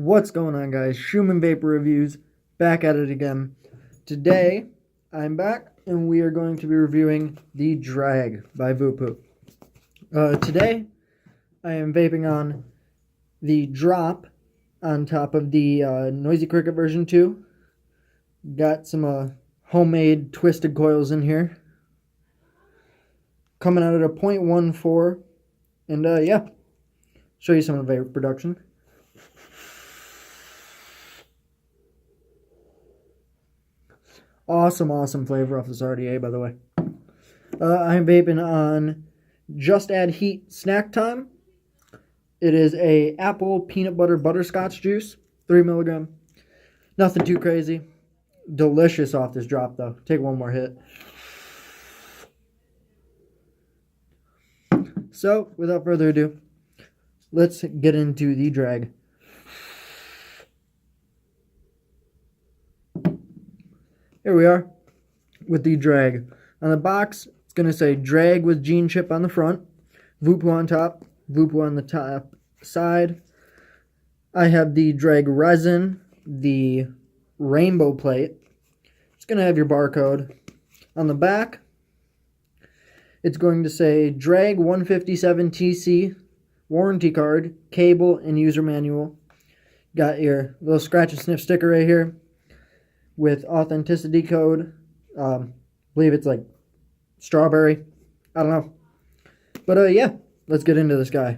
What's going on, guys? Schumann Vapor Reviews, back at it again. Today, I'm back, and we are going to be reviewing the Drag by voopoo. Today, I am vaping on the Drop on top of the Noisy Cricket version 2. Got some homemade twisted coils in here. Coming out at a 0.14, and yeah, show you some of the vapor production. Awesome flavor off this RDA, by the way. I'm vaping on Just Add Heat Snack Time. It is a apple peanut butter butterscotch juice, 3 milligram. Nothing too crazy. Delicious off this drop, though. Take one more hit. So, without further ado, let's get into the Drag. Here we are with the Drag. On the box, it's going to say Drag with gene chip on the front, voopoo on top, voopoo on the top side. I have the Drag resin, the rainbow plate. It's going to have your barcode. On the back, it's going to say Drag 157TC, warranty card, cable, and user manual. Got your little scratch and sniff sticker right here with authenticity code. Believe it's like strawberry. I don't know. But yeah, let's get into this guy.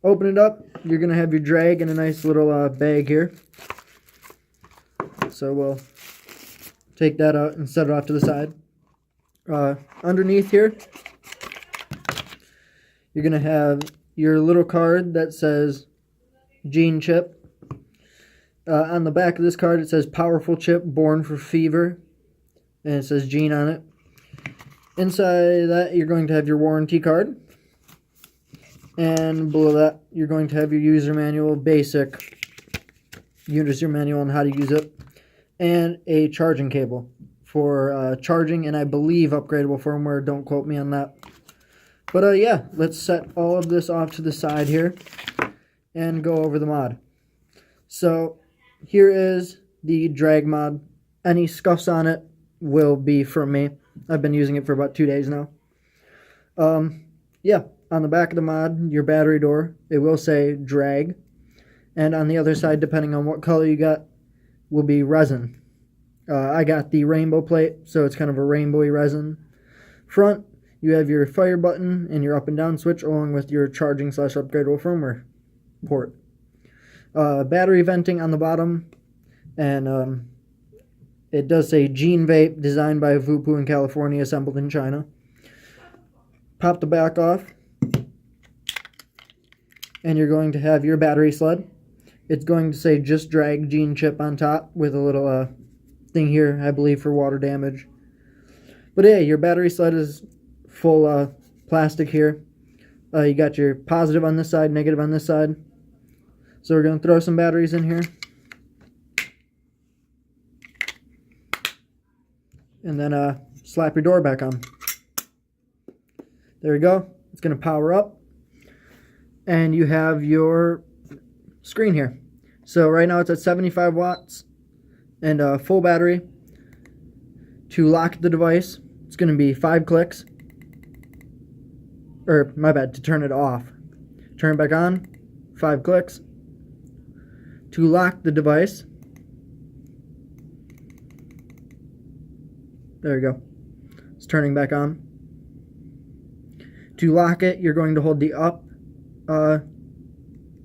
Open it up. You're going to have your Drag in a nice little bag here. So we'll take that out and set it off to the side. Underneath here, you're going to have your little card that says gene chip. On the back of this card, it says powerful chip born for fever, and it says gene on it. Inside that, you're going to have your warranty card, and below that, you're going to have your user manual, basic user manual on how to use it, and a charging cable for charging, and I believe upgradable firmware. Don't quote me on that. But yeah, let's set all of this off to the side here and go over the mod. So here is the Drag mod. Any scuffs on it will be from me. I've been using it for about 2 days now. Yeah, on the back of the mod, your battery door, it will say Drag. And on the other side, depending on what color you got, will be resin. I got the rainbow plate, so it's kind of a rainbowy resin. Front, you have your fire button and your up and down switch, along with your charging / upgradable firmware port. Battery venting on the bottom, and it does say Gene Vape, designed by voopoo in California, assembled in China. Pop the back off, and you're going to have your battery sled. It's going to say just Drag gene chip on top with a little thing here, I believe, for water damage. But yeah, your battery sled is full plastic here. You got your positive on this side, negative on this side. So we're going to throw some batteries in here. And then slap your door back on. There we go. It's going to power up. And you have your screen here. So right now it's at 75 watts and full battery. To lock the device, it's going to be 5 clicks. Or, my bad, to turn it off. Turn it back on, 5 clicks. To lock the device, there we go. It's turning back on. To lock it, you're going to hold the up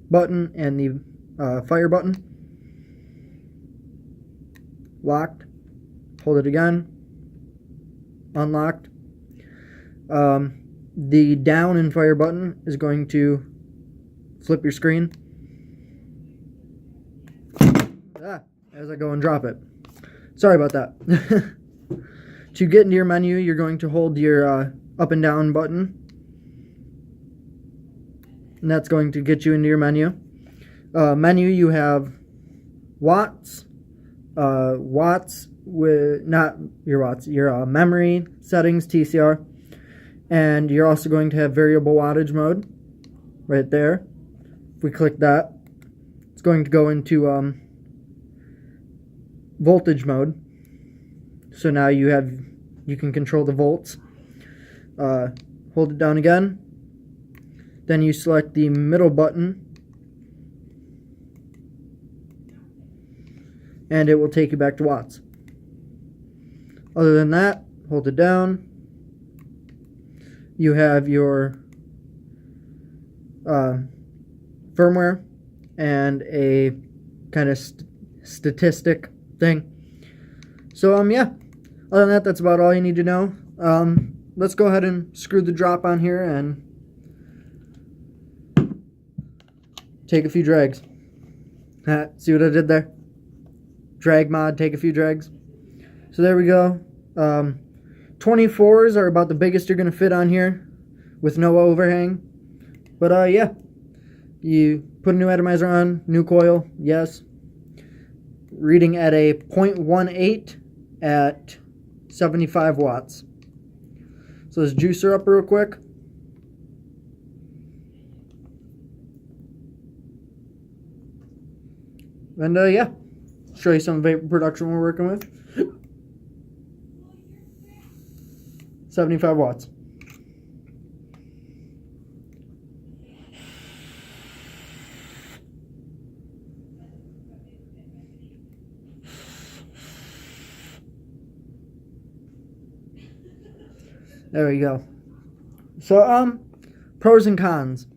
button and the fire button. Locked. Hold it again. Unlocked. The down and fire button is going to flip your screen. As I go and drop it. Sorry about that. To get into your menu, you're going to hold your up and down button. And that's going to get you into your menu. Menu, you have watts. Watts with, not your watts, your memory settings, TCR. And you're also going to have variable wattage mode, right there. If we click that, it's going to go into voltage mode. So now you can control the volts. Hold it down again. Then you select the middle button, and it will take you back to watts. Other than that, hold it down. You have your firmware and a kind of statistic thing. So yeah, other than that, that's about all you need to know. Let's go ahead and screw the drop on here and take a few drags. See what I did there? Drag mod, take a few drags. So there we go. 24s are about the biggest you're going to fit on here with no overhang. But yeah, you put a new atomizer on, new coil, yes. Reading at a 0.18 at 75 watts. So let's juice her up real quick. And yeah, show you some vapor production we're working with. 75 watts. There we go. So, pros and cons.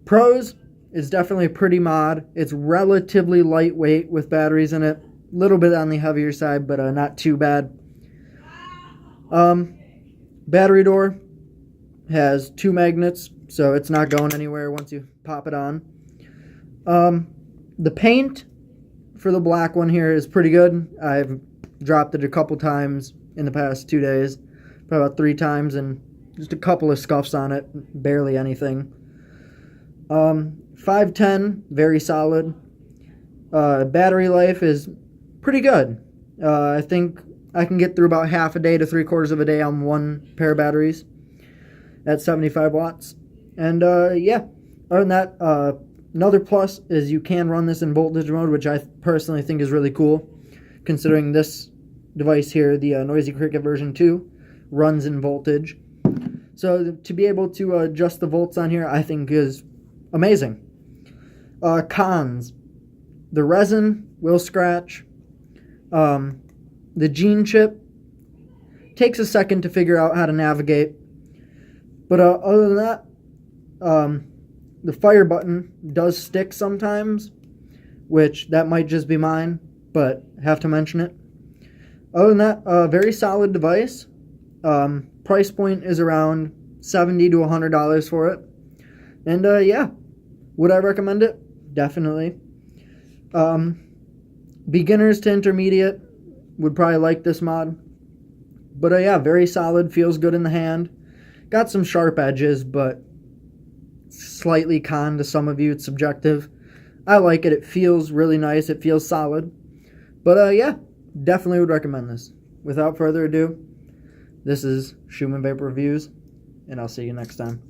Pros is definitely a pretty mod. It's relatively lightweight with batteries in it. A little bit on the heavier side, but not too bad. Battery door has 2 magnets, so it's not going anywhere once you pop it on. The paint for the black one here is pretty good. I've dropped it a couple times in the past 2 days. Probably about 3 times, and just a couple of scuffs on it, barely anything. 510, very solid. Battery life is pretty good. I think I can get through about half a day to 3/4 of a day on 1 pair of batteries at 75 watts. And yeah, other than that, another plus is you can run this in voltage mode, which I personally think is really cool, considering this device here, the Noisy Cricket version 2, runs in voltage. So to be able to adjust the volts on here, I think is amazing. Cons. The resin will scratch. The gene chip takes a second to figure out how to navigate. But other than that, the fire button does stick sometimes, which that might just be mine, but have to mention it. Other than that, very solid device. Price point is around $70 to $100 for it. And yeah, would I recommend it? Definitely. Beginners to intermediate would probably like this mod. But yeah, very solid, feels good in the hand. Got some sharp edges, but slightly con to some of you. It's subjective. I like it. It feels really nice. It feels solid. But yeah, definitely would recommend this. Without further ado, this is Schumann Vapor Reviews, and I'll see you next time.